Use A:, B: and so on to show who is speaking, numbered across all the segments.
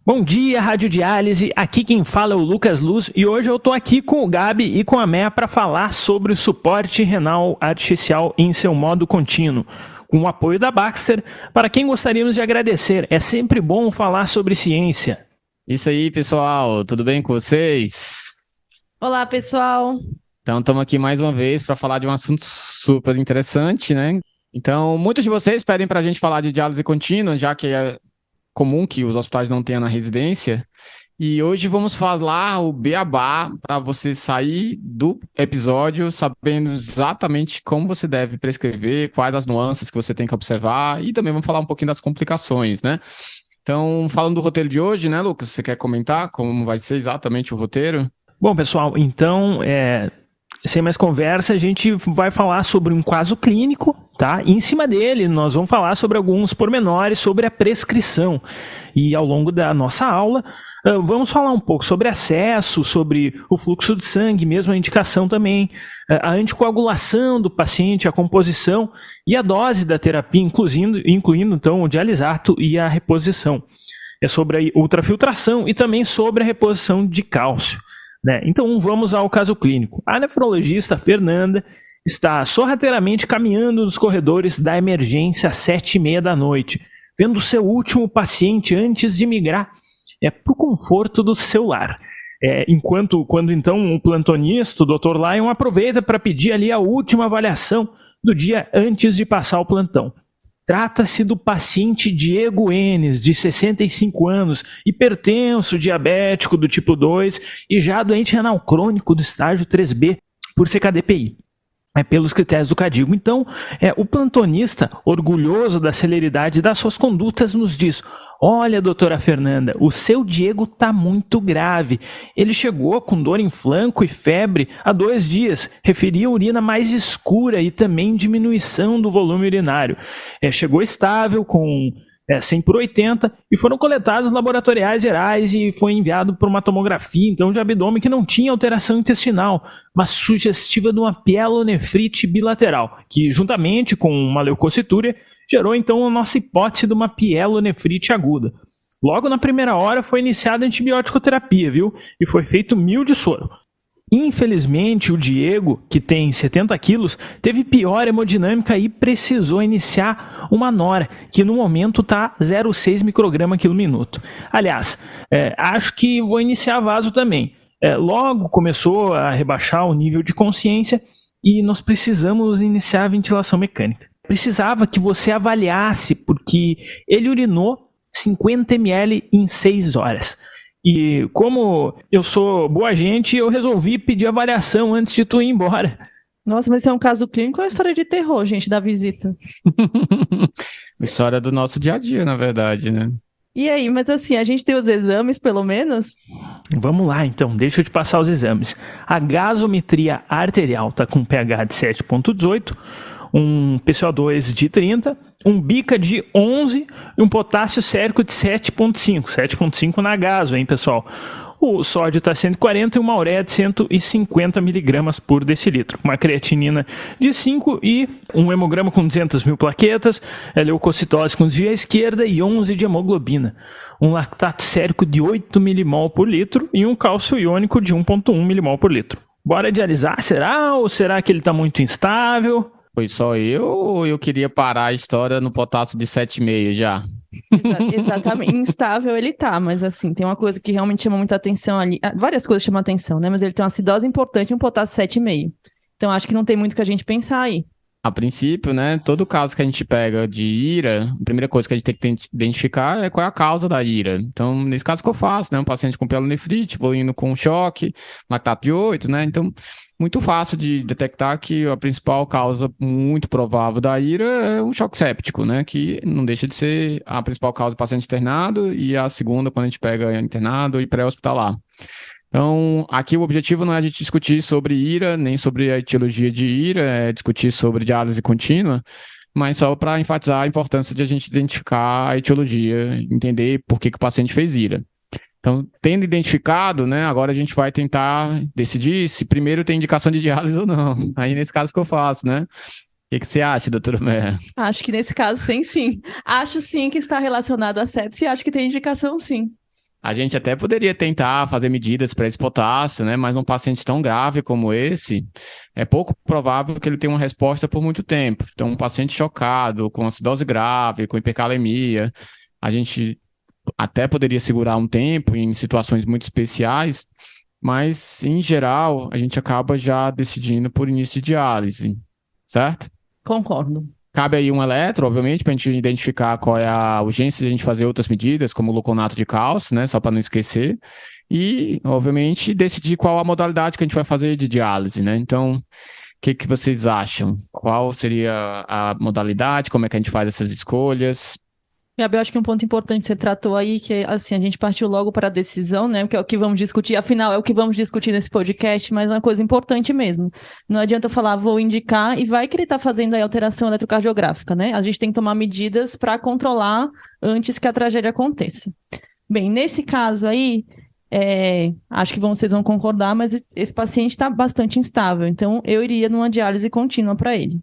A: Bom dia, Radiodiálise, aqui quem fala é o Lucas Luz e hoje eu tô aqui com o Gabi e com a Meia para falar sobre o suporte renal artificial em seu modo contínuo, com o apoio da Baxter, para quem gostaríamos de agradecer. É sempre bom falar sobre ciência.
B: Isso aí, pessoal, tudo bem com vocês?
C: Olá, pessoal.
B: Então, estamos aqui mais uma vez para falar de um assunto super interessante, né? Então, muitos de vocês pedem para a gente falar de diálise contínua, já que é comum que os hospitais não tenham na residência. E hoje vamos falar o beabá para você sair do episódio sabendo exatamente como você deve prescrever, quais as nuances que você tem que observar e também vamos falar um pouquinho das complicações, né? Então, falando do roteiro de hoje, né, Lucas? Você quer comentar como vai ser exatamente o roteiro?
A: Bom, pessoal, então, sem mais conversa, a gente vai falar sobre um caso clínico, tá? E em cima dele, nós vamos falar sobre alguns pormenores sobre a prescrição. E ao longo da nossa aula, vamos falar um pouco sobre acesso, sobre o fluxo de sangue, mesmo a indicação também, a anticoagulação do paciente, a composição e a dose da terapia, incluindo então o dialisato e a reposição. É sobre a ultrafiltração e também sobre a reposição de cálcio. Então vamos ao caso clínico. A nefrologista Fernanda está sorrateiramente caminhando nos corredores da emergência às 7h30 da noite, vendo seu último paciente antes de migrar para o conforto do seu lar. Quando então o plantonista, o Dr. Lyon, aproveita para pedir ali a última avaliação do dia antes de passar o plantão. Trata-se do paciente Diego Enes, de 65 anos, hipertenso, diabético do tipo 2 e já doente renal crônico do estágio 3B por CKD-PI, pelos critérios do CADIGO. Então, o plantonista, orgulhoso da celeridade das suas condutas, nos diz: olha, doutora Fernanda, o seu Diego está muito grave. Ele chegou com dor em flanco e febre há 2 dias. Referia urina mais escura e também diminuição do volume urinário. Chegou estável com 100/80 e foram coletados laboratoriais gerais e foi enviado para uma tomografia então de abdômen que não tinha alteração intestinal, mas sugestiva de uma pielonefrite bilateral, que juntamente com uma leucocitúria gerou então a nossa hipótese de uma pielonefrite aguda. Logo na primeira hora foi iniciada a antibiótico-terapia, viu? E foi feito 1000 de soro. Infelizmente, o Diego, que tem 70 quilos, teve pior hemodinâmica e precisou iniciar uma nora, que no momento está 0,6 micrograma quilo minuto. Aliás, acho que vou iniciar vaso também. Logo começou a rebaixar o nível de consciência e nós precisamos iniciar a ventilação mecânica. Precisava que você avaliasse, porque ele urinou 50 ml em 6 horas. E como eu sou boa gente, eu resolvi pedir avaliação antes de tu ir embora.
C: Nossa, mas isso é um caso clínico ou é uma história de terror, gente, da visita?
B: História do nosso dia a dia, na verdade, né?
C: E aí, mas assim, a gente tem os exames, pelo menos?
A: Vamos lá, então, deixa eu te passar os exames. A gasometria arterial está com pH de 7,18, um PCO2 de 30, um bica de 11 e um potássio sérico de 7,5. 7,5 na gaso, hein, pessoal? O sódio está 140 e uma ureia de 150 miligramas por decilitro. Uma creatinina de 5 e um hemograma com 200 mil plaquetas, leucocitose com desvio à esquerda e 11 de hemoglobina. Um lactato sérico de 8 milimol por litro e um cálcio iônico de 1,1 milimol por litro. Bora dialisar, será? Ou será que ele está muito instável?
B: Foi só eu ou eu queria parar a história no potássio de 7,5 já?
C: Exatamente. Instável ele tá, mas assim, tem uma coisa que realmente chama muita atenção ali. Várias coisas chamam atenção, né? Mas ele tem uma acidose importante e um potássio 7,5. Então acho que não tem muito o que a gente pensar aí.
B: A princípio, né, todo caso que a gente pega de IRA, a primeira coisa que a gente tem que identificar é qual é a causa da IRA. Então, nesse caso que eu faço, né, um paciente com pielonefrite, vou indo com choque, lactato de 8, né, então, muito fácil de detectar que a principal causa muito provável da IRA é um choque séptico, né, que não deixa de ser a principal causa do paciente internado e a segunda quando a gente pega internado e pré-hospitalar. Então, aqui o objetivo não é a gente discutir sobre IRA, nem sobre a etiologia de IRA, é discutir sobre diálise contínua, mas só para enfatizar a importância de a gente identificar a etiologia, entender por que o paciente fez IRA. Então, tendo identificado, né, agora a gente vai tentar decidir se primeiro tem indicação de diálise ou não. Aí, nesse caso que eu faço, né? O que você acha, doutora Mer?
C: Acho que nesse caso tem sim. Acho sim que está relacionado à sepse e acho que tem indicação sim.
B: A gente até poderia tentar fazer medidas para esse potássio, né? Mas num paciente tão grave como esse, é pouco provável que ele tenha uma resposta por muito tempo. Então, um paciente chocado, com acidose grave, com hipercalemia, a gente até poderia segurar um tempo em situações muito especiais, mas, em geral, a gente acaba já decidindo por início de diálise, certo?
C: Concordo.
B: Cabe aí um eletro, obviamente, para a gente identificar qual é a urgência de a gente fazer outras medidas, como o gluconato de cálcio, né? Só para não esquecer. E, obviamente, decidir qual a modalidade que a gente vai fazer de diálise, né? Então, o que vocês acham? Qual seria a modalidade? Como é que a gente faz essas escolhas?
C: Gabriel, acho que um ponto importante que você tratou aí, que assim, a gente partiu logo para a decisão, né? Que é o que vamos discutir, afinal, é o que vamos discutir nesse podcast, mas é uma coisa importante mesmo. Não adianta eu falar, vou indicar, e vai que ele está fazendo aí alteração eletrocardiográfica, né? A gente tem que tomar medidas para controlar antes que a tragédia aconteça. Bem, nesse caso aí, acho que vocês vão concordar, mas esse paciente está bastante instável, então eu iria numa diálise contínua para ele.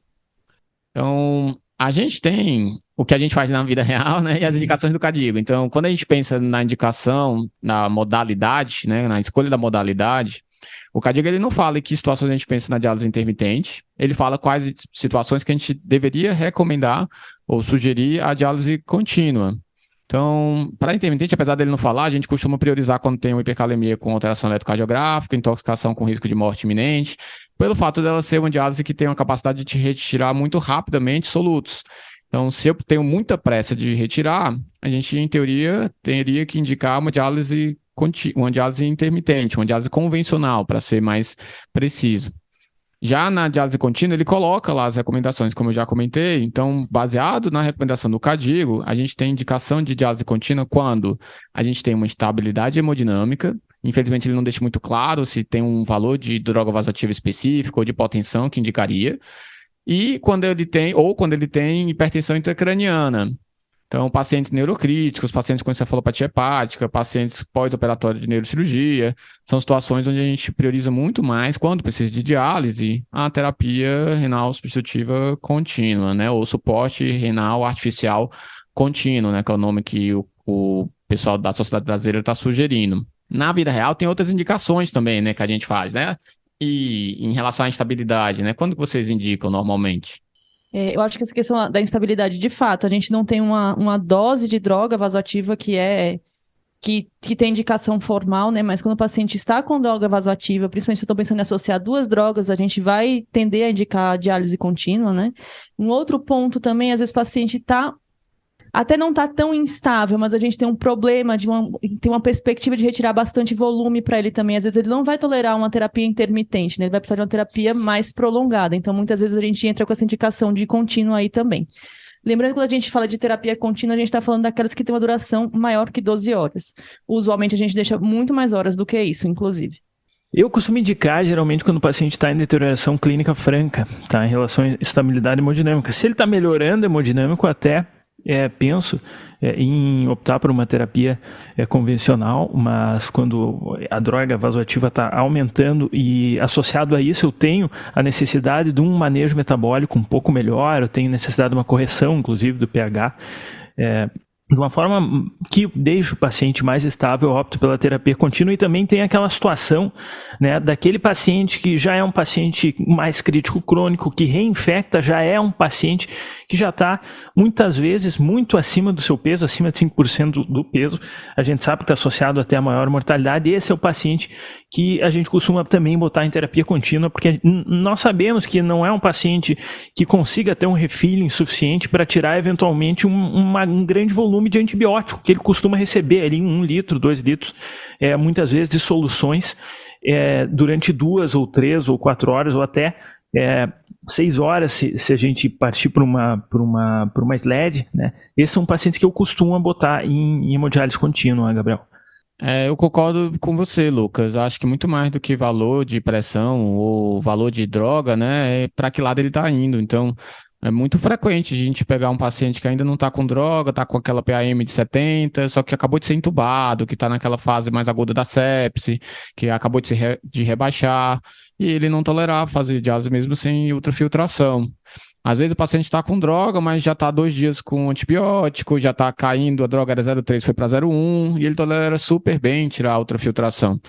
B: Então, a gente tem o que a gente faz na vida real, né, e as indicações do Cadigo. Então, quando a gente pensa na indicação, na modalidade, né, na escolha da modalidade, o Cadigo ele não fala em que situações a gente pensa na diálise intermitente, ele fala quais situações que a gente deveria recomendar ou sugerir a diálise contínua. Então, para intermitente, apesar dele não falar, a gente costuma priorizar quando tem uma hipercalemia com alteração eletrocardiográfica, intoxicação com risco de morte iminente, pelo fato dela ser uma diálise que tem uma capacidade de te retirar muito rapidamente solutos. Então, se eu tenho muita pressa de retirar, a gente, em teoria, teria que indicar uma diálise intermitente, uma diálise convencional, para ser mais preciso. Já na diálise contínua, ele coloca lá as recomendações, como eu já comentei. Então, baseado na recomendação do Cadigo, a gente tem indicação de diálise contínua quando a gente tem uma instabilidade hemodinâmica. Infelizmente, ele não deixa muito claro se tem um valor de droga vasoativa específico ou de hipotensão que indicaria. E quando ele tem hipertensão intracraniana. Então, pacientes neurocríticos, pacientes com encefalopatia hepática, pacientes pós-operatórios de neurocirurgia, são situações onde a gente prioriza muito mais, quando precisa de diálise, a terapia renal substitutiva contínua, né? Ou suporte renal artificial contínuo, né? Que é o nome que o pessoal da Sociedade Brasileira está sugerindo. Na vida real, tem outras indicações também, né? Que a gente faz, né? E em relação à instabilidade, né? Quando que vocês indicam normalmente?
C: Eu acho que essa questão da instabilidade, de fato, a gente não tem uma dose de droga vasoativa que tem indicação formal, né? Mas quando o paciente está com droga vasoativa, principalmente se eu estou pensando em associar duas drogas, a gente vai tender a indicar diálise contínua, né? Um outro ponto também, às vezes o paciente até não está tão instável, mas a gente tem um problema tem uma perspectiva de retirar bastante volume para ele também. Às vezes ele não vai tolerar uma terapia intermitente, né? Ele vai precisar de uma terapia mais prolongada. Então, muitas vezes a gente entra com essa indicação de contínua aí também. Lembrando que quando a gente fala de terapia contínua, a gente está falando daquelas que têm uma duração maior que 12 horas. Usualmente a gente deixa muito mais horas do que isso, inclusive.
A: Eu costumo indicar, geralmente, quando o paciente está em deterioração clínica franca, tá? Em relação à estabilidade hemodinâmica. Se ele está melhorando hemodinâmico, até penso em optar por uma terapia convencional, mas quando a droga vasoativa está aumentando e associado a isso eu tenho a necessidade de um manejo metabólico um pouco melhor, eu tenho necessidade de uma correção, inclusive, do pH, de uma forma que deixe o paciente mais estável, eu opto pela terapia contínua. E também tem aquela situação, né, daquele paciente que já é um paciente mais crítico crônico, que reinfecta, já é um paciente que já está, muitas vezes, muito acima do seu peso, acima de 5% do peso. A gente sabe que está associado até a maior mortalidade. Esse é o paciente que a gente costuma também botar em terapia contínua, porque nós sabemos que não é um paciente que consiga ter um refilling suficiente para tirar, eventualmente, um grande volume de antibiótico que ele costuma receber ali, 1 litro, 2 litros, muitas vezes de soluções durante 2 ou 3 ou 4 horas ou até 6 horas, se a gente partir para uma SLED, né? Esses são pacientes que eu costumo botar em hemodiálise contínua, Gabriel.
B: Eu concordo com você, Lucas. Acho que muito mais do que valor de pressão ou valor de droga, né? É para que lado ele está indo. Então, É muito frequente a gente pegar um paciente que ainda não está com droga, está com aquela PAM de 70, só que acabou de ser entubado, que está naquela fase mais aguda da sepse, que acabou de rebaixar, e ele não tolerar fazer diálise mesmo sem ultrafiltração. Às vezes o paciente está com droga, mas já está 2 dias com antibiótico, já está caindo, a droga era 0,3, foi para 0,1, e ele tolera super bem tirar a ultrafiltração.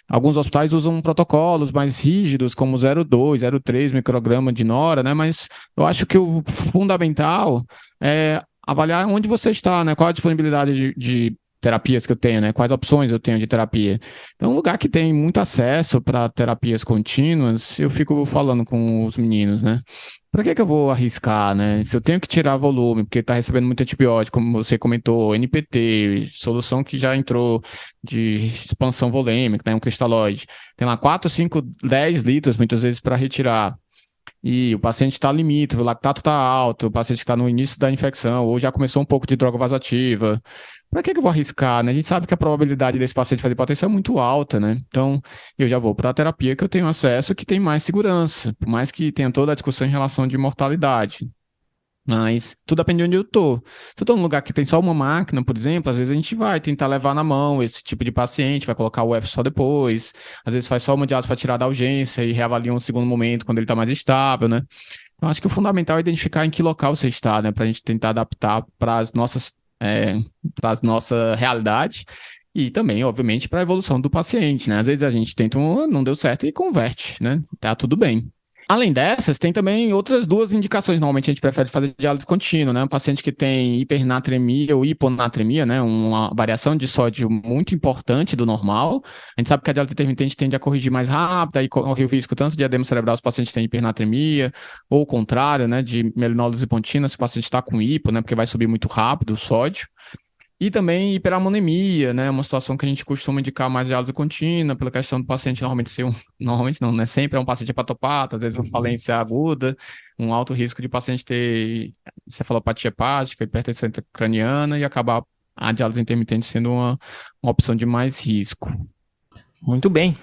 B: Alguns hospitais usam protocolos mais rígidos, como 0,2, 0,3 micrograma de nora, né? Mas eu acho que o fundamental é avaliar onde você está, né? Qual a disponibilidade de terapias que eu tenho, né? Quais opções eu tenho de terapia. Então, um lugar que tem muito acesso para terapias contínuas, eu fico falando com os meninos, né? Para que eu vou arriscar, né? Se eu tenho que tirar volume, porque está recebendo muito antibiótico, como você comentou, NPT, solução que já entrou de expansão volêmica, né? Um cristalóide. Tem lá 4, 5, 10 litros, muitas vezes, para retirar. E o paciente está limítrofe, o lactato está alto, o paciente está no início da infecção, ou já começou um pouco de droga vasoativa. Para que eu vou arriscar, né? A gente sabe que a probabilidade desse paciente fazer hipotensão é muito alta, né? Então, eu já vou para a terapia que eu tenho acesso, que tem mais segurança, por mais que tenha toda a discussão em relação de mortalidade. Mas tudo depende de onde eu tô. Se eu tô num lugar que tem só uma máquina, por exemplo, às vezes a gente vai tentar levar na mão esse tipo de paciente, vai colocar o F só depois, às vezes faz só uma diálise para tirar da urgência e reavalia um segundo momento quando ele está mais estável, né? Então, acho que o fundamental é identificar em que local você está, né? Para a gente tentar adaptar para as nossas, para nossa realidade e também, obviamente, para a evolução do paciente, né? Às vezes a gente tenta não deu certo e converte, né? Tá tudo bem. Além dessas, tem também outras 2 indicações. Normalmente a gente prefere fazer diálise contínua, né? Um paciente que tem hipernatremia ou hiponatremia, né? Uma variação de sódio muito importante do normal. A gente sabe que a diálise intermitente tende a corrigir mais rápido, aí corre o risco tanto de edema cerebral se o paciente tem hipernatremia, ou o contrário, né? De melinólise pontina se o paciente está com hipo, né? Porque vai subir muito rápido o sódio. E também hiperamonemia, né? Uma situação que a gente costuma indicar mais diálise contínua, pela questão do paciente normalmente ser normalmente não, né? Sempre é um paciente hepatopata, às vezes uma falência aguda, um alto risco de paciente ter cefalopatia hepática, hipertensão intracraniana e acabar a diálise intermitente sendo uma opção de mais risco.
A: Muito bem.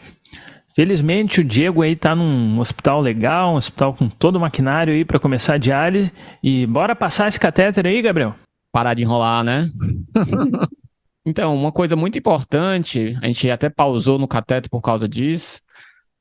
A: Felizmente o Diego aí tá num hospital legal, um hospital com todo o maquinário aí para começar a diálise. E bora passar esse catéter aí, Gabriel?
B: Parar de enrolar, né? Então, uma coisa muito importante, a gente até pausou no cateter por causa disso,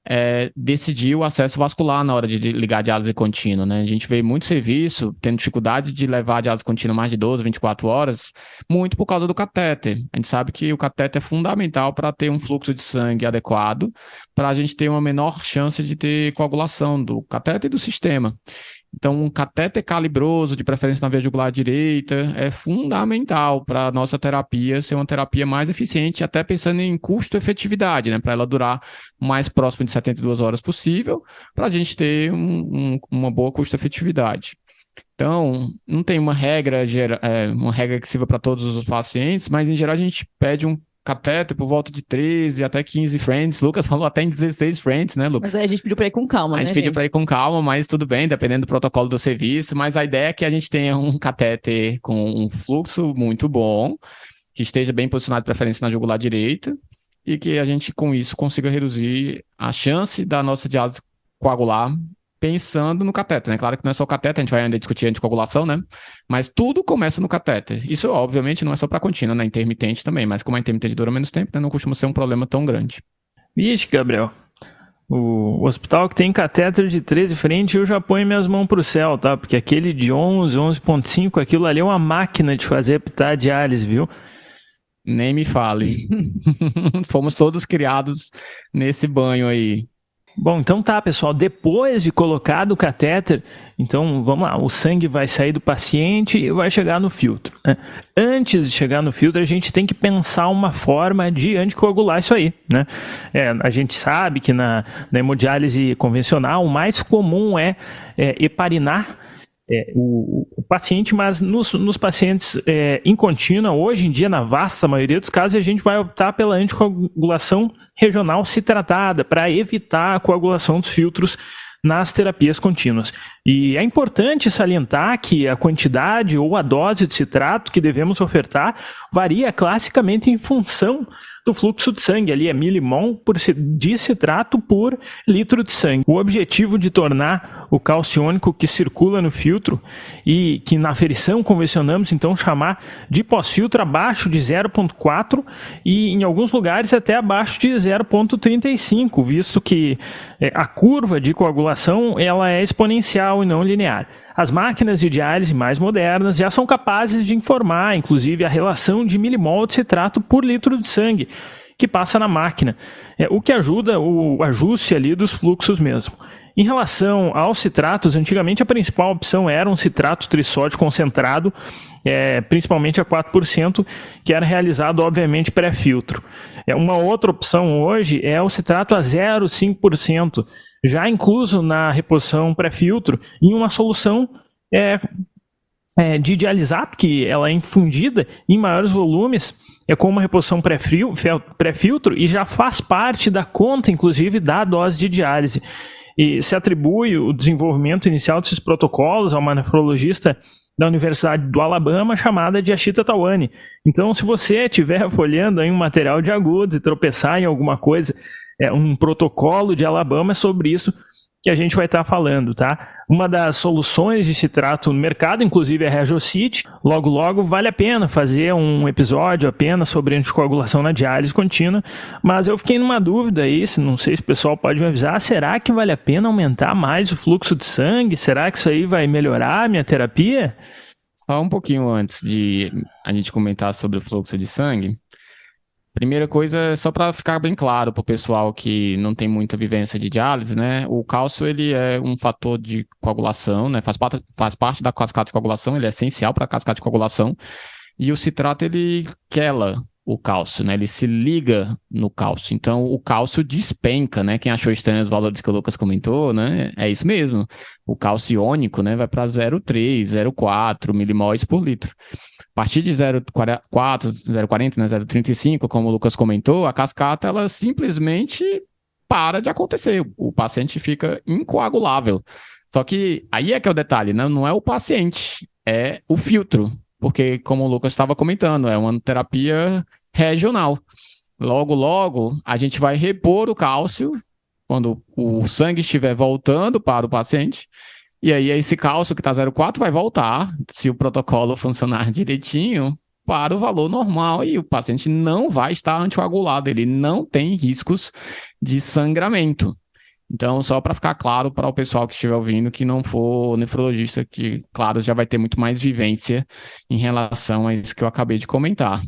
B: é decidir o acesso vascular na hora de ligar a diálise contínua, né? A gente vê muito serviço tendo dificuldade de levar a diálise contínua mais de 12, 24 horas, muito por causa do catéter. A gente sabe que o catéter é fundamental para ter um fluxo de sangue adequado, para a gente ter uma menor chance de ter coagulação do catéter e do sistema. Então, um catéter calibroso, de preferência na via jugular direita, é fundamental para a nossa terapia ser uma terapia mais eficiente, até pensando em custo-efetividade, né? Para ela durar o mais próximo de 72 horas possível, para a gente ter uma boa custo-efetividade. Então, não tem uma regra que sirva para todos os pacientes, mas em geral a gente pede um catéter por volta de 13 até 15 French. Lucas falou até em 16 French, né, Lucas?
C: Mas aí a gente pediu para ir com calma, né,
B: A gente pediu para ir com calma, mas tudo bem, dependendo do protocolo do serviço. Mas a ideia é que a gente tenha um catéter com um fluxo muito bom, que esteja bem posicionado de preferência na jugular direita, e que a gente, com isso, consiga reduzir a chance da nossa diálise coagular pensando no catéter, né? Claro que não é só o catéter, a gente vai ainda discutir anticoagulação, né? Mas tudo começa no catéter. Isso, obviamente, não é só para contínua, né? Intermitente também, mas como a intermitente dura menos tempo, né? Não costuma ser um problema tão grande.
A: Vixe, Gabriel. O hospital que tem catéter de 13 frente, eu já ponho minhas mãos pro céu, tá? Porque aquele de 11, 11.5, aquilo ali é uma máquina de fazer apitar diálise, viu?
B: Nem me fale. Fomos todos criados nesse banho aí.
A: Bom, então tá, pessoal, depois de colocado o catéter, então vamos lá, o sangue vai sair do paciente e vai chegar no filtro, né? Antes de chegar no filtro, a gente tem que pensar uma forma de anticoagular isso aí, né? A gente sabe que na hemodiálise convencional, o mais comum é heparinar o paciente, mas nos pacientes em contínua, hoje em dia, na vasta maioria dos casos, a gente vai optar pela anticoagulação regional citratada para evitar a coagulação dos filtros nas terapias contínuas. E é importante salientar que a quantidade ou a dose de citrato que devemos ofertar varia classicamente em função do fluxo de sangue, ali é milimol de citrato por litro de sangue. O objetivo de tornar o cálcio iônico que circula no filtro e que na aferição convencionamos então chamar de pós-filtro abaixo de 0,4 e em alguns lugares até abaixo de 0,35, visto que a curva de coagulação ela é exponencial e não linear. As máquinas de diálise mais modernas já são capazes de informar, inclusive, a relação de milimol de citrato por litro de sangue que passa na máquina, o que ajuda o ajuste ali dos fluxos mesmo. Em relação aos citratos, antigamente a principal opção era um citrato trissódio concentrado, principalmente a 4%, que era realizado, obviamente, pré-filtro. Uma outra opção hoje é o citrato a 0,5%, já incluso na reposição pré-filtro, em uma solução de dialisato, que ela é infundida em maiores volumes, com uma reposição pré-filtro e já faz parte da conta, inclusive, da dose de diálise. E se atribui o desenvolvimento inicial desses protocolos a uma nefrologista da Universidade do Alabama chamada de Ashita Tawani. Então, se você estiver folheando aí um material de agudo e tropeçar em alguma coisa, um protocolo de Alabama é sobre isso que a gente vai estar falando, tá? Uma das soluções de citrato no mercado, inclusive, é a Regiocit. Logo, vale a pena fazer um episódio apenas sobre anticoagulação na diálise contínua, mas eu fiquei numa dúvida aí, não sei se o pessoal pode me avisar, será que vale a pena aumentar mais o fluxo de sangue? Será que isso aí vai melhorar a minha terapia?
B: Só um pouquinho antes de a gente comentar sobre o fluxo de sangue, primeira coisa, só para ficar bem claro para o pessoal que não tem muita vivência de diálise, né? O cálcio, ele é um fator de coagulação, né? Faz parte da cascata de coagulação, ele é essencial para a cascata de coagulação. E o citrato, ele quela o cálcio, né? Ele se liga no cálcio. Então, o cálcio despenca, né? Quem achou estranho os valores que o Lucas comentou, né? É isso mesmo. O cálcio iônico, né? Vai para 0,3, 0,4 milimols por litro. A partir de 0,4, 0,40, né, 0,35, como o Lucas comentou, a cascata ela simplesmente para de acontecer. O paciente fica incoagulável. Só que aí é que é o detalhe, né? Não é o paciente, é o filtro. Porque, como o Lucas estava comentando, é uma terapia regional. Logo, a gente vai repor o cálcio quando o sangue estiver voltando para o paciente. E aí, esse cálcio que está 0,4 vai voltar, se o protocolo funcionar direitinho, para o valor normal e o paciente não vai estar anticoagulado, ele não tem riscos de sangramento. Então, só para ficar claro para o pessoal que estiver ouvindo, que não for nefrologista, que, claro, já vai ter muito mais vivência em relação a isso que eu acabei de comentar.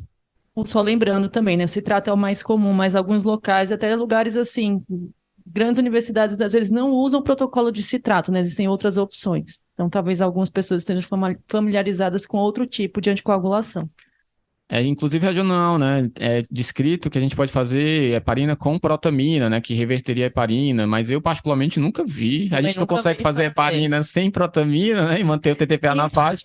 C: Só lembrando também, né? O citrato é o mais comum, mas alguns locais, até lugares assim, grandes universidades, às vezes não usam protocolo de citrato, né? Existem outras opções. Então, talvez algumas pessoas estejam familiarizadas com outro tipo de anticoagulação.
B: Inclusive regional, né? É descrito que a gente pode fazer heparina com protamina, né? Que reverteria a heparina, mas eu particularmente nunca vi. A gente não consegue fazer heparina sem protamina, né? E manter o TTPA na faixa.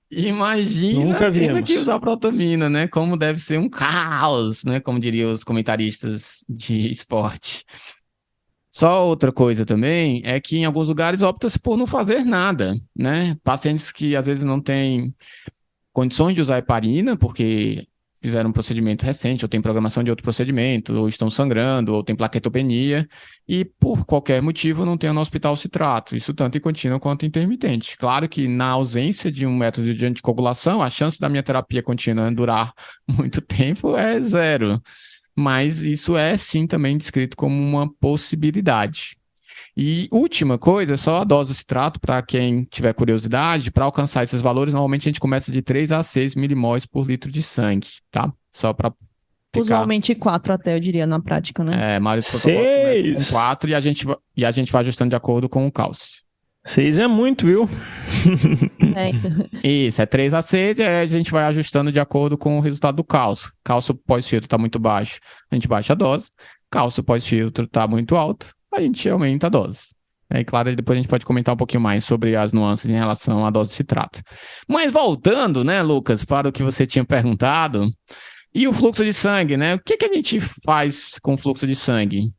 B: Imagina
A: Nunca vimos.
B: Que usar protamina, né? Como deve ser um caos, né? Como diriam os comentaristas de esporte. Só outra coisa também é que em alguns lugares opta-se por não fazer nada, né? Pacientes que às vezes não têm condições de usar heparina, porque fizeram um procedimento recente, ou tem programação de outro procedimento, ou estão sangrando, ou tem plaquetopenia, e por qualquer motivo não tem no hospital citrato, isso tanto em contínua quanto intermitente. Claro que na ausência de um método de anticoagulação, a chance da minha terapia contínua durar muito tempo é 0, mas isso é sim também descrito como uma possibilidade. E última coisa, só a dose do citrato, para quem tiver curiosidade, para alcançar esses valores, normalmente a gente começa de 3 a 6 milimols por litro de sangue, tá? Só para ficar...
C: Usualmente 4 até, eu diria, na prática, né?
B: A maioria dos protocolos começa com 4 e a gente vai ajustando de acordo com o cálcio.
A: 6 é muito, viu?
C: Então.
B: Isso, é 3 a 6 e aí a gente vai ajustando de acordo com o resultado do cálcio. Cálcio pós-filtro está muito baixo, a gente baixa a dose. Cálcio pós-filtro está muito alto, a gente aumenta a dose. E claro, depois a gente pode comentar um pouquinho mais sobre as nuances em relação à dose de citrato. Mas voltando, né, Lucas, para o que você tinha perguntado, e o fluxo de sangue, né? O que a gente faz com o fluxo de sangue?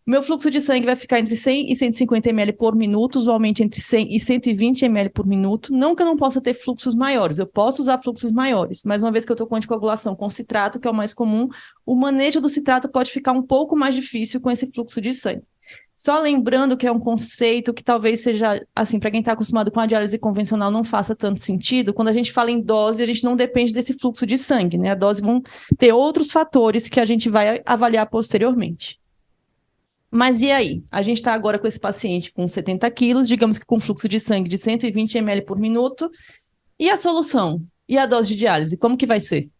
C: Meu fluxo de sangue vai ficar entre 100 e 150 ml por minuto, usualmente entre 100 e 120 ml por minuto. Não que eu não possa ter fluxos maiores, eu posso usar fluxos maiores, mas uma vez que eu estou com anticoagulação com citrato, que é o mais comum, o manejo do citrato pode ficar um pouco mais difícil com esse fluxo de sangue. Só lembrando que é um conceito que talvez seja, assim, para quem está acostumado com a diálise convencional não faça tanto sentido. Quando a gente fala em dose, a gente não depende desse fluxo de sangue, né? A dose vão ter outros fatores que a gente vai avaliar posteriormente. Mas e aí? A gente está agora com esse paciente com 70 quilos, digamos que com fluxo de sangue de 120 ml por minuto. E a solução? E a dose de diálise? Como que vai ser?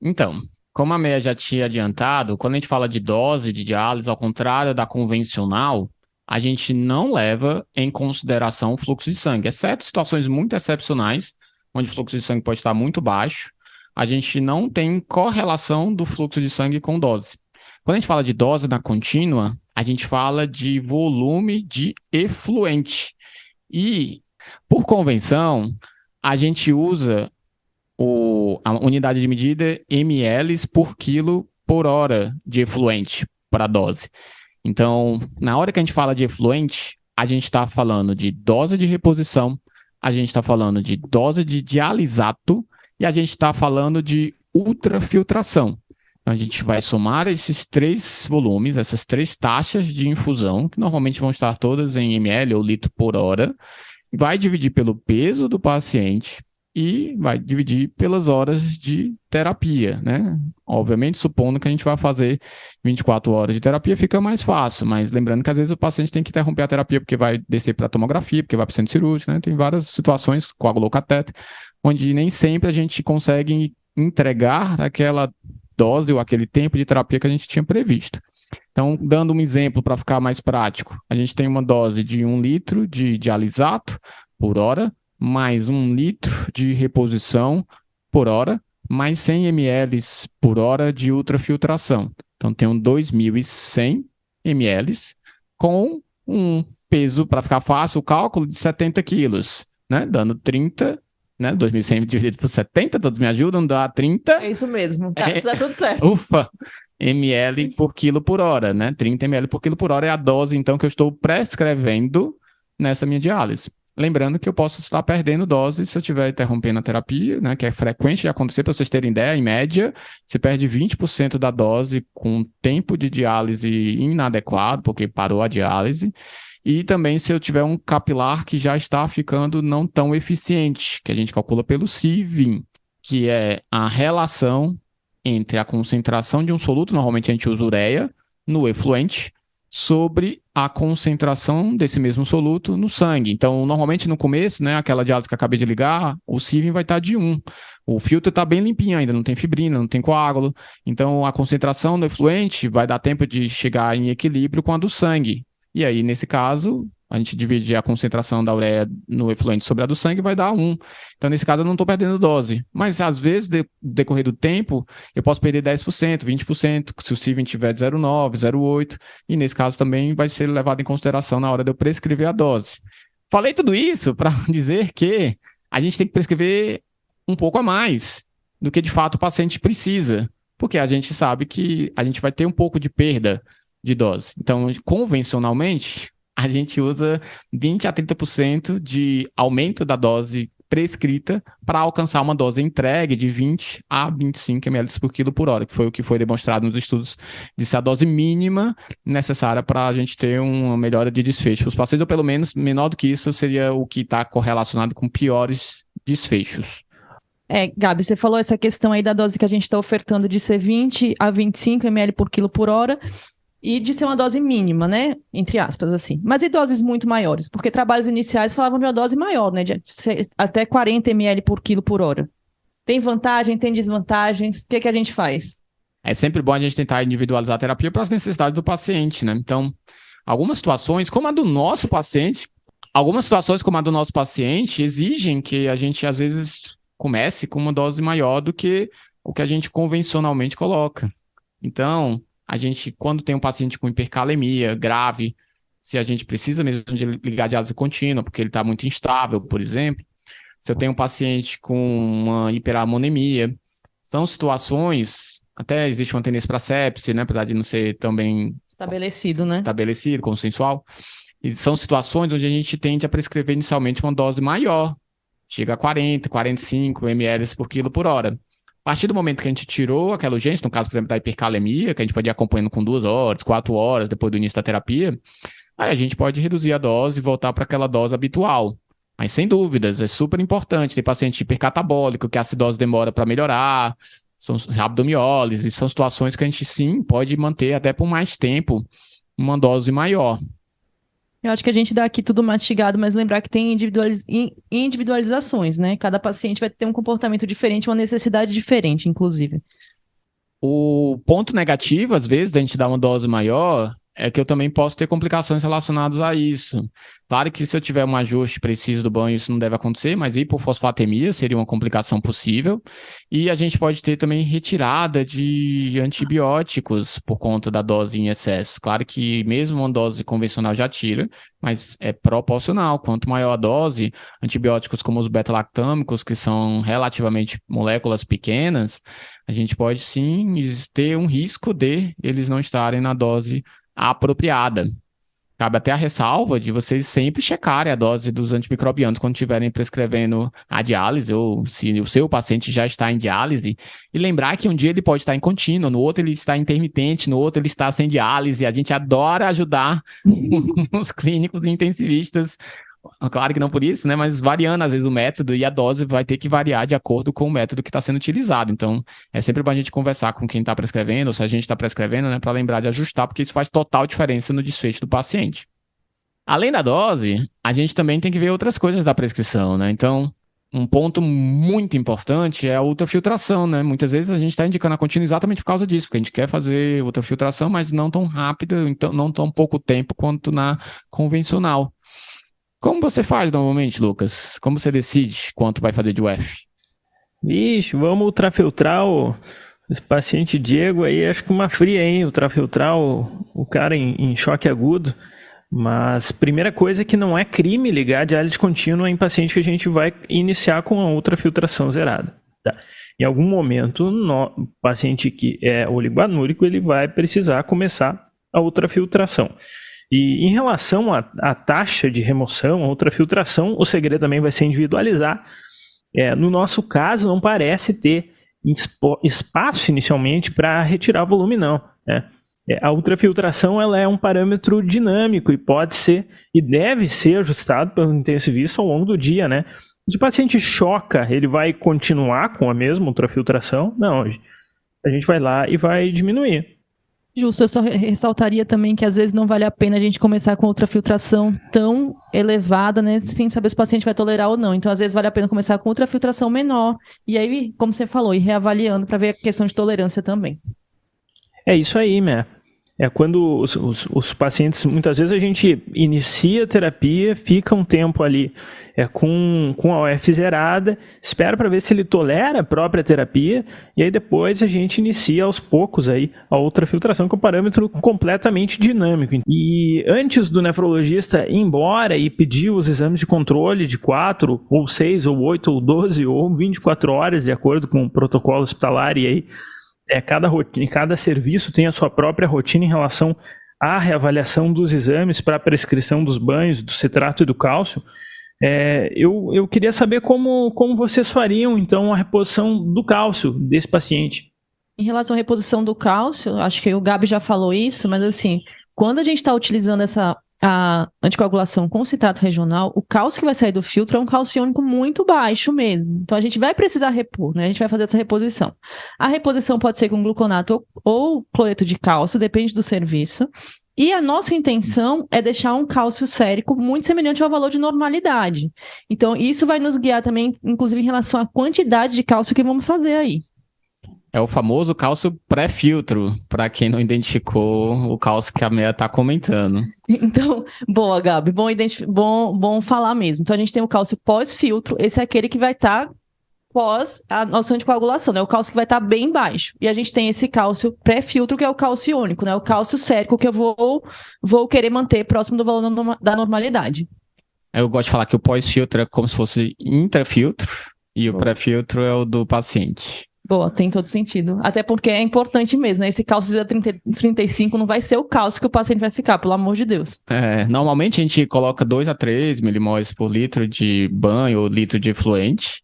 B: Então, como a Meia já tinha adiantado, quando a gente fala de dose de diálise, ao contrário da convencional, a gente não leva em consideração o fluxo de sangue, exceto situações muito excepcionais, onde o fluxo de sangue pode estar muito baixo, a gente não tem correlação do fluxo de sangue com dose. Quando a gente fala de dose na contínua, a gente fala de volume de efluente. E, por convenção, a gente usa a unidade de medida ml por quilo por hora de efluente para a dose. Então, na hora que a gente fala de efluente, a gente está falando de dose de reposição, a gente está falando de dose de dialisato e a gente está falando de ultrafiltração. Então, a gente vai somar esses 3 volumes, essas 3 taxas de infusão, que normalmente vão estar todas em ml ou litro por hora, vai dividir pelo peso do paciente e vai dividir pelas horas de terapia, né? Obviamente, supondo que a gente vai fazer 24 horas de terapia, fica mais fácil, mas lembrando que às vezes o paciente tem que interromper a terapia porque vai descer para a tomografia, porque vai para o centro cirúrgico, né? Tem várias situações, coagulou o catéter, onde nem sempre a gente consegue entregar aquela dose ou aquele tempo de terapia que a gente tinha previsto. Então, dando um exemplo para ficar mais prático, a gente tem uma dose de 1 litro de dialisato por hora, mais 1 litro de reposição por hora, mais 100 ml por hora de ultrafiltração. Então, tem 2.100 ml com um peso, para ficar fácil, o cálculo de 70 quilos, né? Dando 30, né? 2.100 dividido por 70, todos me ajudam, dá 30.
C: É isso mesmo, tá tudo certo.
B: Ufa! ml por quilo por hora, né? 30 ml por quilo por hora é a dose, então, que eu estou prescrevendo nessa minha diálise. Lembrando que eu posso estar perdendo dose se eu estiver interrompendo a terapia, né, que é frequente de acontecer. Para vocês terem ideia, em média, você perde 20% da dose com tempo de diálise inadequado, porque parou a diálise. E também se eu tiver um capilar que já está ficando não tão eficiente, que a gente calcula pelo CVIM, que é a relação entre a concentração de um soluto, normalmente a gente usa ureia, no efluente, sobre a concentração desse mesmo soluto no sangue. Então, normalmente no começo, né, aquela diálise que eu acabei de ligar, o CVIM vai estar de 1. O filtro está bem limpinho ainda, não tem fibrina, não tem coágulo. Então, a concentração no efluente vai dar tempo de chegar em equilíbrio com a do sangue. E aí, nesse caso, a gente divide a concentração da ureia no efluente sobre a do sangue, vai dar 1. Então, nesse caso, eu não estou perdendo dose. Mas, às vezes, no decorrer do tempo, eu posso perder 10%, 20%, se o CVIM tiver de 0,9, 0,8. E, nesse caso, também vai ser levado em consideração na hora de eu prescrever a dose. Falei tudo isso para dizer que a gente tem que prescrever um pouco a mais do que, de fato, o paciente precisa. Porque a gente sabe que a gente vai ter um pouco de perda de dose. Então, convencionalmente, a gente usa 20% a 30% de aumento da dose prescrita para alcançar uma dose entregue de 20 a 25 ml por quilo por hora, que foi o que foi demonstrado nos estudos de ser a dose mínima necessária para a gente ter uma melhora de desfecho. Os pacientes, ou pelo menos menor do que isso, seria o que está correlacionado com piores desfechos.
C: Gabi, você falou essa questão aí da dose que a gente está ofertando de ser 20 a 25 ml por quilo por hora, e de ser uma dose mínima, né? Entre aspas, assim. Mas e doses muito maiores? Porque trabalhos iniciais falavam de uma dose maior, né? De até 40 ml por quilo por hora. Tem vantagem, tem desvantagens? O que a gente faz?
B: É sempre bom a gente tentar individualizar a terapia para as necessidades do paciente, né? Então, algumas situações, como a do nosso paciente, exigem que a gente, às vezes, comece com uma dose maior do que o que a gente convencionalmente coloca. Então, a gente, quando tem um paciente com hipercalemia grave, se a gente precisa mesmo de ligar a diálise contínua, porque ele está muito instável, por exemplo, se eu tenho um paciente com uma hiperamonemia, são situações, até existe uma tendência para sepse, né, apesar de não ser também
C: Estabelecido, né?
B: estabelecido, consensual. E são situações onde a gente tende a prescrever inicialmente uma dose maior, chega a 40, 45 ml por quilo por hora. A partir do momento que a gente tirou aquela urgência, no caso, por exemplo, da hipercalemia, que a gente pode ir acompanhando com 2 horas, 4 horas depois do início da terapia, aí a gente pode reduzir a dose e voltar para aquela dose habitual. Mas, sem dúvidas, é super importante. Tem paciente hipercatabólico, que a acidose demora para melhorar, são rabdomiólise, são situações que a gente, sim, pode manter até por mais tempo uma dose maior.
C: Eu acho que a gente dá aqui tudo mastigado, mas lembrar que tem individualizações, né? Cada paciente vai ter um comportamento diferente, uma necessidade diferente, inclusive.
B: O ponto negativo, às vezes, da gente dar uma dose maior, é que eu também posso ter complicações relacionadas a isso. Claro que se eu tiver um ajuste preciso do banho, isso não deve acontecer, mas hipofosfatemia seria uma complicação possível. E a gente pode ter também retirada de antibióticos por conta da dose em excesso. Claro que mesmo uma dose convencional já tira, mas é proporcional. Quanto maior a dose, antibióticos como os beta-lactâmicos, que são relativamente moléculas pequenas, a gente pode sim ter um risco de eles não estarem na dose apropriada. Cabe até a ressalva de vocês sempre checarem a dose dos antimicrobianos quando estiverem prescrevendo a diálise, ou se o seu paciente já está em diálise, e lembrar que um dia ele pode estar em contínuo, no outro ele está intermitente, no outro ele está sem diálise. A gente adora ajudar os clínicos e intensivistas. Claro que não por isso, né? Mas variando às vezes o método, e a dose vai ter que variar de acordo com o método que está sendo utilizado. Então, é sempre bom a gente conversar com quem está prescrevendo, ou se a gente está prescrevendo, né? Para lembrar de ajustar, porque isso faz total diferença no desfecho do paciente. Além da dose, a gente também tem que ver outras coisas da prescrição, né? Então, um ponto muito importante é a ultrafiltração, né? Muitas vezes a gente está indicando a contínua exatamente por causa disso, porque a gente quer fazer ultrafiltração, mas não tão rápido, então não tão pouco tempo quanto na convencional. Como você faz normalmente, Lucas? Como você decide quanto vai fazer de UF?
A: Vixe, vamos ultrafiltrar esse paciente Diego aí, acho que uma fria, hein? Ultrafiltrar o cara em choque agudo. Mas primeira coisa é que não é crime ligar a diálise contínua em paciente que a gente vai iniciar com a ultrafiltração zerada. Tá? Em algum momento, o paciente que é oligoanúrico, ele vai precisar começar a ultrafiltração. E em relação à taxa de remoção, a ultrafiltração, o segredo também vai ser individualizar. No nosso caso, não parece ter espaço inicialmente para retirar volume, não. Né? A ultrafiltração ela é um parâmetro dinâmico e pode ser e deve ser ajustado pelo intensivista ao longo do dia. Né? Se o paciente choca, ele vai continuar com a mesma ultrafiltração? Não, a gente vai lá e vai diminuir.
C: Justo, eu só ressaltaria também que às vezes não vale a pena a gente começar com ultrafiltração tão elevada, né, sem saber se o paciente vai tolerar ou não. Então, às vezes vale a pena começar com ultrafiltração menor e aí, como você falou, ir reavaliando para ver a questão de tolerância também.
A: É isso aí, né? Quando os pacientes, muitas vezes a gente inicia a terapia, fica um tempo ali com a UF zerada, espera para ver se ele tolera a própria terapia, e aí depois a gente inicia aos poucos aí a ultrafiltração, que é um parâmetro completamente dinâmico. E antes do nefrologista ir embora e pedir os exames de controle de 4, ou 6, ou 8, ou 12, ou 24 horas, de acordo com o protocolo hospitalar, e aí cada serviço tem a sua própria rotina em relação à reavaliação dos exames para a prescrição dos banhos, do citrato e do cálcio. Eu queria saber como vocês fariam, então, a reposição do cálcio desse paciente.
C: Em relação à reposição do cálcio, acho que o Gabi já falou isso, mas assim, quando a gente está utilizando a anticoagulação com citrato regional, o cálcio que vai sair do filtro é um cálcio iônico muito baixo mesmo. Então, a gente vai precisar repor, né? A gente vai fazer essa reposição. A reposição pode ser com gluconato ou cloreto de cálcio, depende do serviço. E a nossa intenção é deixar um cálcio sérico muito semelhante ao valor de normalidade. Então, isso vai nos guiar também, inclusive, em relação à quantidade de cálcio que vamos fazer aí.
B: É o famoso cálcio pré-filtro, para quem não identificou o cálcio que a Meia está comentando.
C: Então, boa, Gabi, bom falar mesmo. Então, a gente tem o cálcio pós-filtro, esse é aquele que vai estar pós a nossa anticoagulação, né? O cálcio que vai estar bem baixo. E a gente tem esse cálcio pré-filtro, que é o cálcio iônico, né? O cálcio sérico, que eu vou querer manter próximo do valor da normalidade.
B: Eu gosto de falar que o pós-filtro é como se fosse intrafiltro, e o pré-filtro é o do paciente.
C: Boa, tem todo sentido. Até porque é importante mesmo, né? Esse cálcio 35 não vai ser o cálcio que o paciente vai ficar, pelo amor de Deus.
B: Normalmente a gente coloca 2 a 3 milimoles por litro de banho ou litro de efluente.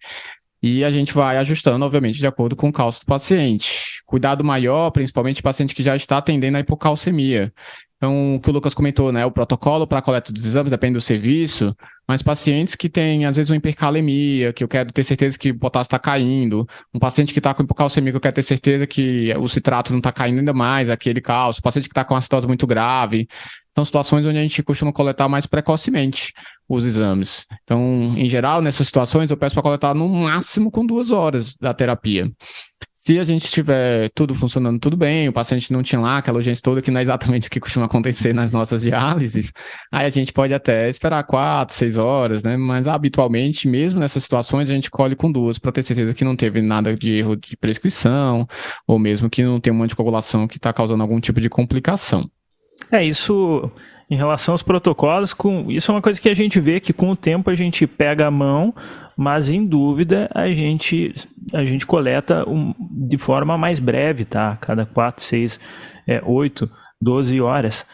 B: E a gente vai ajustando, obviamente, de acordo com o cálcio do paciente. Cuidado maior, principalmente paciente que já está tendendo à hipocalcemia. Então, o que o Lucas comentou, né? O protocolo para a coleta dos exames depende do serviço, mas pacientes que têm, às vezes, uma hipercalemia, que eu quero ter certeza que o potássio está caindo, um paciente que está com hipocalcemia, que eu quero ter certeza que o citrato não está caindo ainda mais, aquele cálcio, paciente que está com acetose muito grave. São situações onde a gente costuma coletar mais precocemente os exames. Então, em geral, nessas situações, eu peço para coletar no máximo com 2 horas da terapia. Se a gente tiver tudo funcionando tudo bem, o paciente não tinha lá aquela urgência toda, que não é exatamente o que costuma acontecer nas nossas diálises, aí a gente pode até esperar 4, 6 horas, né? Mas habitualmente, mesmo nessas situações, a gente colhe com 2 para ter certeza que não teve nada de erro de prescrição, ou mesmo que não tem uma anticoagulação que está causando algum tipo de complicação.
A: Isso em relação aos protocolos, isso é uma coisa que a gente vê que com o tempo a gente pega a mão, mas em dúvida a gente coleta de forma mais breve, tá? Cada 4, 6, 8, 12 horas.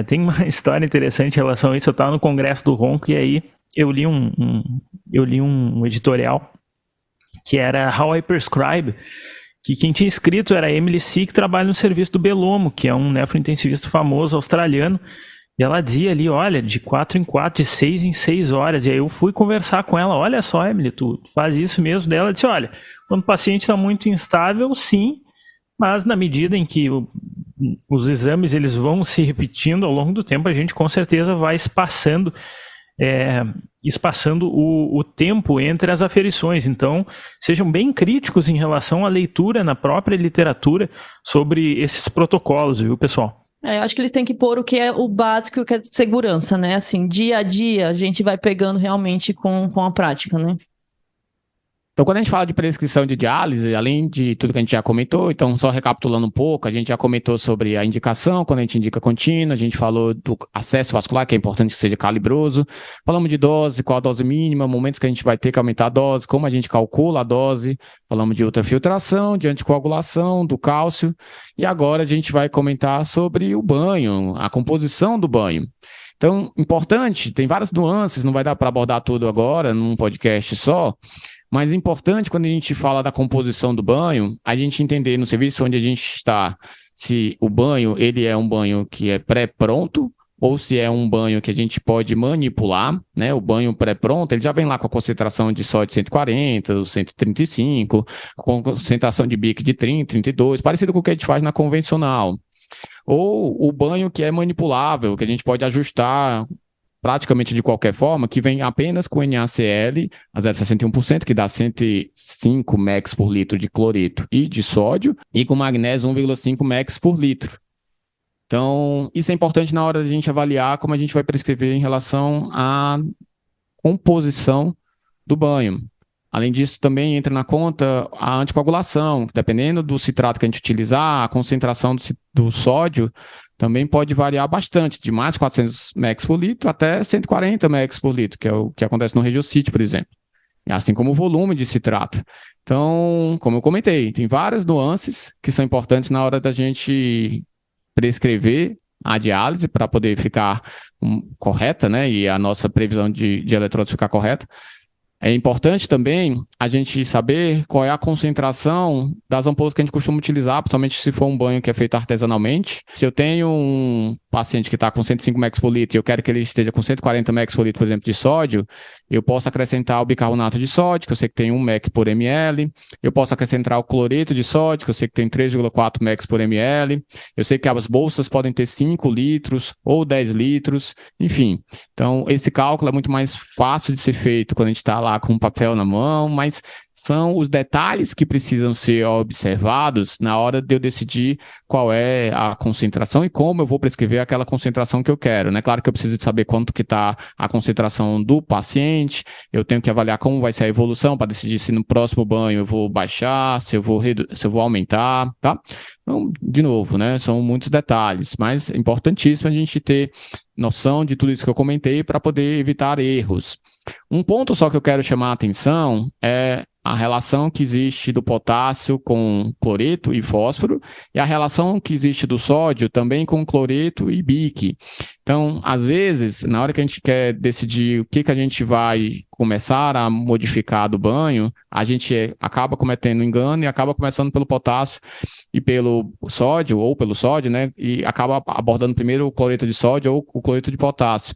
A: Tem uma história interessante em relação a isso. Eu estava no congresso do Ronco e aí eu li um editorial que era How I Prescribe, que quem tinha escrito era a Emily C, que trabalha no serviço do Belomo, que é um nefrointensivista famoso australiano, e ela dizia ali, olha, de 4 em 4, de 6 em 6 horas, e aí eu fui conversar com ela, olha só, Emily, tu faz isso mesmo? Daí ela disse, olha, quando o paciente está muito instável, sim, mas na medida em que os exames eles vão se repetindo ao longo do tempo, a gente com certeza vai espaçando o tempo entre as aferições. Então, sejam bem críticos em relação à leitura na própria literatura sobre esses protocolos, viu, pessoal?
C: Eu acho que eles têm que pôr o que é o básico, que é segurança, né? Assim, dia a dia, a gente vai pegando realmente com a prática, né?
B: Então, quando a gente fala de prescrição de diálise, além de tudo que a gente já comentou, então só recapitulando um pouco, a gente já comentou sobre a indicação, quando a gente indica contínua, a gente falou do acesso vascular, que é importante que seja calibroso, falamos de dose, qual a dose mínima, momentos que a gente vai ter que aumentar a dose, como a gente calcula a dose, falamos de ultrafiltração, de anticoagulação, do cálcio, e agora a gente vai comentar sobre o banho, a composição do banho. Então, importante, tem várias nuances, não vai dar para abordar tudo agora num podcast só, mas é importante, quando a gente fala da composição do banho, a gente entender no serviço onde a gente está, se o banho ele é um banho que é pré-pronto, ou se é um banho que a gente pode manipular, né? O banho pré-pronto, ele já vem lá com a concentração de sódio de 140, 135, com concentração de bique de 30, 32, parecido com o que a gente faz na convencional. Ou o banho que é manipulável, que a gente pode ajustar praticamente de qualquer forma, que vem apenas com NaCl a 0,61%, que dá 105 mEq por litro de cloreto e de sódio, e com magnésio 1,5 mEq por litro. Então, isso é importante na hora da gente avaliar como a gente vai prescrever em relação à composição do banho. Além disso, também entra na conta a anticoagulação. Dependendo do citrato que a gente utilizar, a concentração do sódio também pode variar bastante, de mais de 400 mEq por litro até 140 mEq por litro, que é o que acontece no Regiocite, por exemplo. Assim como o volume de citrato. Então, como eu comentei, tem várias nuances que são importantes na hora da gente prescrever a diálise para poder ficar correta, né? E a nossa previsão de eletrólitos ficar correta. É importante também a gente saber qual é a concentração das ampolas que a gente costuma utilizar, principalmente se for um banho que é feito artesanalmente. Se eu tenho um paciente que está com 105 mEq por litro e eu quero que ele esteja com 140 mEq por litro, por exemplo, de sódio, eu posso acrescentar o bicarbonato de sódio, que eu sei que tem 1 mEq por ml. Eu posso acrescentar o cloreto de sódio, que eu sei que tem 3,4 mEq por ml. Eu sei que as bolsas podem ter 5 litros ou 10 litros, enfim. Então, esse cálculo é muito mais fácil de ser feito quando a gente está lá com um papel na mão, mas são os detalhes que precisam ser observados na hora de eu decidir qual é a concentração e como eu vou prescrever aquela concentração que eu quero, né? Claro que eu preciso de saber quanto que está a concentração do paciente, eu tenho que avaliar como vai ser a evolução para decidir se no próximo banho eu vou baixar, se eu vou aumentar, tá? Então, de novo, né? São muitos detalhes, mas é importantíssimo a gente ter noção de tudo isso que eu comentei para poder evitar erros. Um ponto só que eu quero chamar a atenção é a relação que existe do potássio com cloreto e fósforo e a relação que existe do sódio também com cloreto e bique. Então, às vezes, na hora que a gente quer decidir o que a gente vai começar a modificar do banho, a gente acaba cometendo engano e acaba começando pelo potássio e pelo sódio, ou pelo sódio, né? E acaba abordando primeiro o cloreto de sódio ou o cloreto de potássio.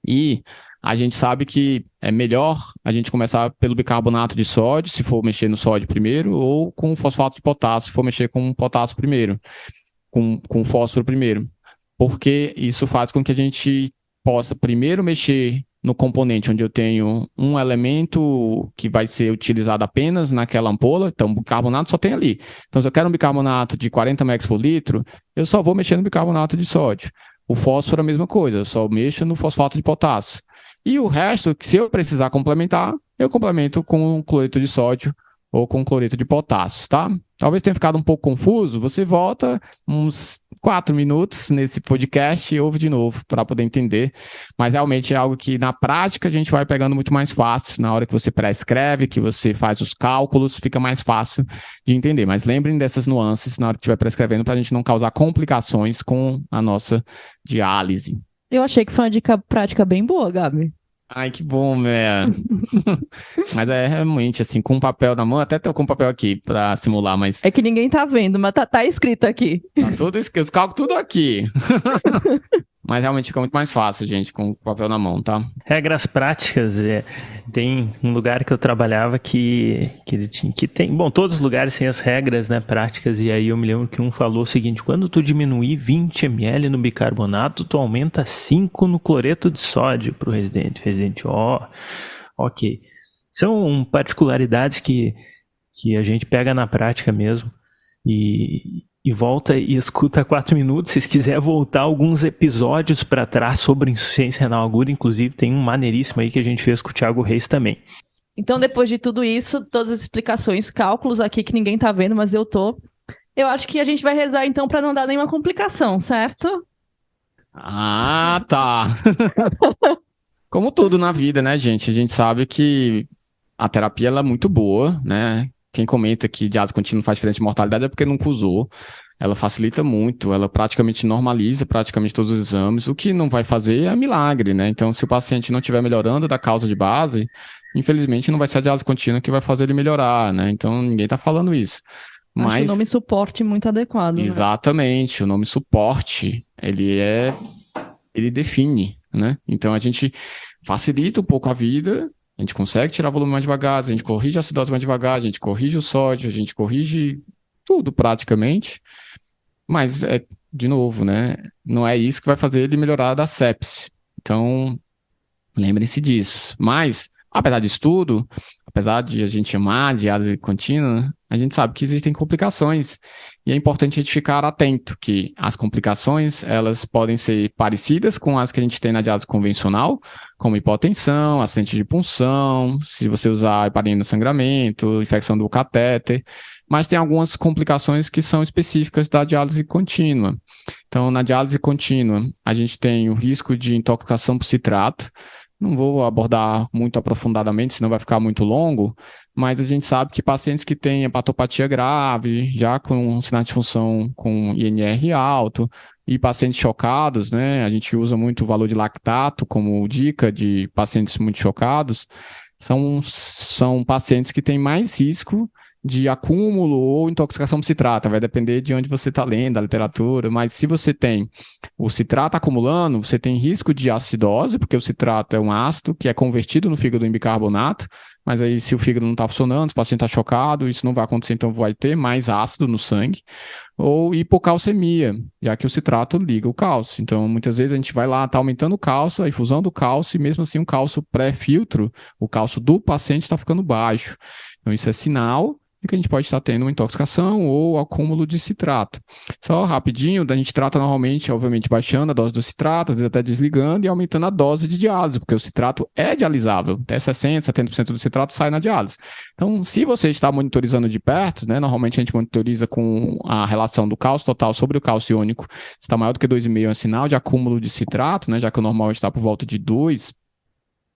B: E a gente sabe que é melhor a gente começar pelo bicarbonato de sódio, se for mexer no sódio primeiro, ou com o fosfato de potássio, se for mexer com o potássio primeiro, com o fósforo primeiro. Porque isso faz com que a gente possa primeiro mexer no componente onde eu tenho um elemento que vai ser utilizado apenas naquela ampola, então o bicarbonato só tem ali. Então, se eu quero um bicarbonato de 40 mEq por litro, eu só vou mexer no bicarbonato de sódio. O fósforo é a mesma coisa, eu só mexo no fosfato de potássio. E o resto, se eu precisar complementar, eu complemento com cloreto de sódio ou com cloreto de potássio, tá? Talvez tenha ficado um pouco confuso, você volta uns 4 minutos nesse podcast e ouve de novo para poder entender, mas realmente é algo que na prática a gente vai pegando muito mais fácil, na hora que você prescreve, que você faz os cálculos, fica mais fácil de entender, mas lembrem dessas nuances na hora que estiver prescrevendo para a gente não causar complicações com a nossa diálise.
C: Eu achei que foi uma dica prática bem boa, Gabi.
B: Ai, que bom, velho. Mas é realmente assim, com papel na mão, até tô com papel aqui pra simular, mas
C: É que ninguém tá vendo, mas tá escrito aqui.
B: tá tudo, os cálculos tudo aqui. Mas realmente fica muito mais fácil, gente, com o papel na mão, tá?
A: Regras práticas, tem um lugar que eu trabalhava que tem, bom, todos os lugares têm as regras, né, práticas, e aí eu me lembro que um falou o seguinte: quando tu diminuir 20 ml no bicarbonato, tu aumenta 5 no cloreto de sódio pro residente. Ok. São particularidades que a gente pega na prática mesmo, e volta e escuta 4 minutos. Se quiser voltar alguns episódios para trás sobre insuficiência renal aguda, inclusive tem um maneiríssimo aí que a gente fez com o Thiago Reis também.
C: Então, depois de tudo isso, todas as explicações, cálculos aqui que ninguém tá vendo, mas eu tô. Eu acho que a gente vai rezar então para não dar nenhuma complicação, certo?
B: Ah, tá. Como tudo na vida, né, gente? A gente sabe que a terapia ela é muito boa, né? Quem comenta que diálise contínua não faz diferença de mortalidade é porque nunca usou. Ela facilita muito, ela praticamente normaliza praticamente todos os exames. O que não vai fazer é milagre, né? Então, se o paciente não estiver melhorando da causa de base, infelizmente não vai ser a diálise contínua que vai fazer ele melhorar, né? Então, ninguém está falando isso.
C: Acho o nome suporte muito adequado.
B: Exatamente, né? O nome suporte, ele define, né? Então, a gente facilita um pouco a vida. A gente consegue tirar volume mais devagar, a gente corrige a acidose mais devagar, a gente corrige o sódio, a gente corrige tudo praticamente. Mas, de novo, né? Não é isso que vai fazer ele melhorar da sepse. Então, lembrem-se disso. Mas, apesar disso tudo, apesar de a gente amar a diálise contínua, a gente sabe que existem complicações. E é importante a gente ficar atento que as complicações, elas podem ser parecidas com as que a gente tem na diálise convencional, como hipotensão, acidente de punção, se você usar heparina, sangramento, infecção do catéter, mas tem algumas complicações que são específicas da diálise contínua. Então, na diálise contínua, a gente tem o risco de intoxicação por citrato. Não vou abordar muito aprofundadamente, senão vai ficar muito longo, mas a gente sabe que pacientes que têm hepatopatia grave, já com sinais de função com INR alto, e pacientes chocados, né? A gente usa muito o valor de lactato como dica de pacientes muito chocados, são pacientes que têm mais risco de acúmulo ou intoxicação por citrato, vai depender de onde você está lendo a literatura, mas se você tem o citrato acumulando, você tem risco de acidose, porque o citrato é um ácido que é convertido no fígado em bicarbonato, mas aí se o fígado não está funcionando, se o paciente está chocado, isso não vai acontecer, então vai ter mais ácido no sangue, ou hipocalcemia, já que o citrato liga o cálcio. Então, muitas vezes a gente vai lá, está aumentando o cálcio, a infusão do cálcio, e mesmo assim o cálcio pré-filtro, o cálcio do paciente está ficando baixo. Então, isso é sinal e que a gente pode estar tendo uma intoxicação ou acúmulo de citrato. Só rapidinho, a gente trata normalmente, obviamente, baixando a dose do citrato, às vezes até desligando e aumentando a dose de diálise, porque o citrato é dialisável, até 60%, 70% do citrato sai na diálise. Então, se você está monitorizando de perto, né, normalmente a gente monitoriza com a relação do cálcio total sobre o cálcio iônico, se está maior do que 2,5 é um sinal de acúmulo de citrato, né, já que o normal está por volta de 2,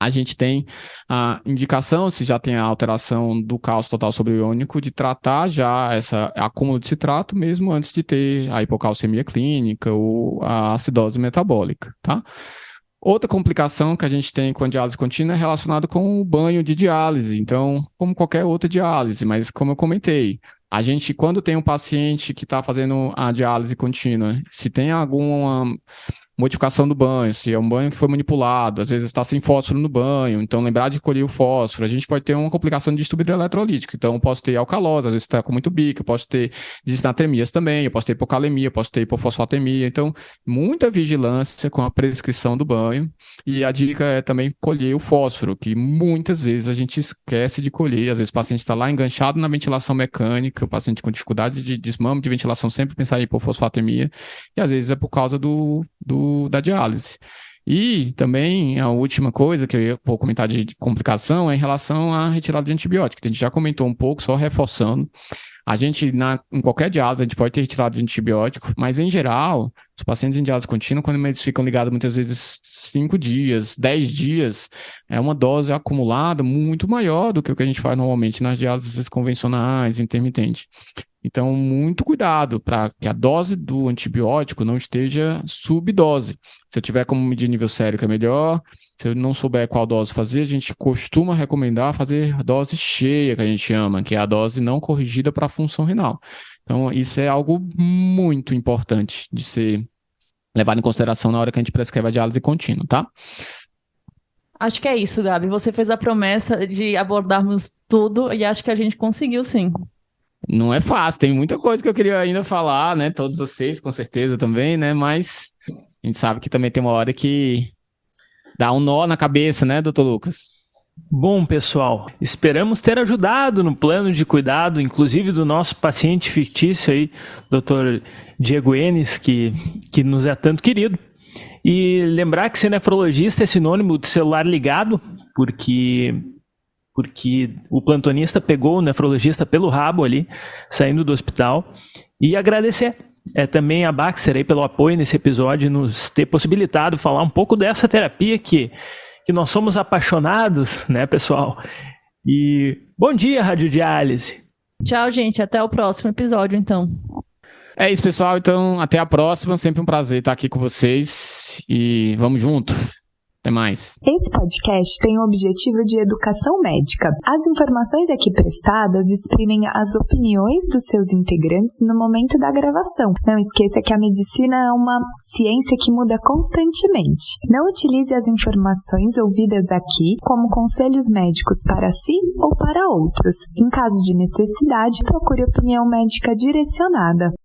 B: a gente tem a indicação, se já tem a alteração do cálcio total sobre o iônico, de tratar já esse acúmulo de citrato mesmo antes de ter a hipocalcemia clínica ou a acidose metabólica, tá? Outra complicação que a gente tem com a diálise contínua é relacionada com o banho de diálise, então, como qualquer outra diálise, mas como eu comentei, a gente, quando tem um paciente que está fazendo a diálise contínua, se tem alguma modificação do banho, se é um banho que foi manipulado, às vezes está sem fósforo no banho, então lembrar de colher o fósforo, a gente pode ter uma complicação de distúrbio hidroeletrolítico, então eu posso ter alcalose, às vezes está com muito bico, eu posso ter disnatremias também, eu posso ter hipocalemia, eu posso ter hipofosfatemia, então muita vigilância com a prescrição do banho, e a dica é também colher o fósforo, que muitas vezes a gente esquece de colher, às vezes o paciente está lá enganchado na ventilação mecânica, o paciente com dificuldade de desmame de ventilação sempre pensar em hipofosfatemia, e às vezes é por causa da diálise. E também a última coisa que eu vou comentar de complicação é em relação à retirada de antibiótico, que a gente já comentou um pouco, só reforçando. A gente, em qualquer diálise, a gente pode ter retirada de antibiótico, mas em geral, os pacientes em diálise contínua, quando eles ficam ligados muitas vezes 5 dias, 10 dias, é uma dose acumulada muito maior do que o que a gente faz normalmente nas diálises convencionais, intermitentes. Então, muito cuidado para que a dose do antibiótico não esteja subdose. Se eu tiver como medir nível sérico, é melhor. Se eu não souber qual dose fazer, a gente costuma recomendar fazer dose cheia, que a gente chama, que é a dose não corrigida para a função renal. Então, isso é algo muito importante de ser levado em consideração na hora que a gente prescreve a diálise contínua, tá?
C: Acho que é isso, Gabi. Você fez a promessa de abordarmos tudo e acho que a gente conseguiu, sim.
B: Não é fácil, tem muita coisa que eu queria ainda falar, né? Todos vocês, com certeza, também, né? Mas a gente sabe que também tem uma hora que dá um nó na cabeça, né, doutor Lucas?
A: Bom, pessoal, esperamos ter ajudado no plano de cuidado, inclusive do nosso paciente fictício aí, Dr. Diego Enes, que nos é tanto querido. E lembrar que ser nefrologista é sinônimo de celular ligado, porque o plantonista pegou o nefrologista pelo rabo ali, saindo do hospital, e agradecer também a Baxter aí pelo apoio nesse episódio, nos ter possibilitado falar um pouco dessa terapia que nós somos apaixonados, né, pessoal? E bom dia, Radiodiálise!
C: Tchau, gente. Até o próximo episódio, então.
B: É isso, pessoal. Então, até a próxima. Sempre um prazer estar aqui com vocês e vamos junto. Até mais.
D: Esse podcast tem o objetivo de educação médica. As informações aqui prestadas exprimem as opiniões dos seus integrantes no momento da gravação. Não esqueça que a medicina é uma ciência que muda constantemente. Não utilize as informações ouvidas aqui como conselhos médicos para si ou para outros. Em caso de necessidade, procure opinião médica direcionada.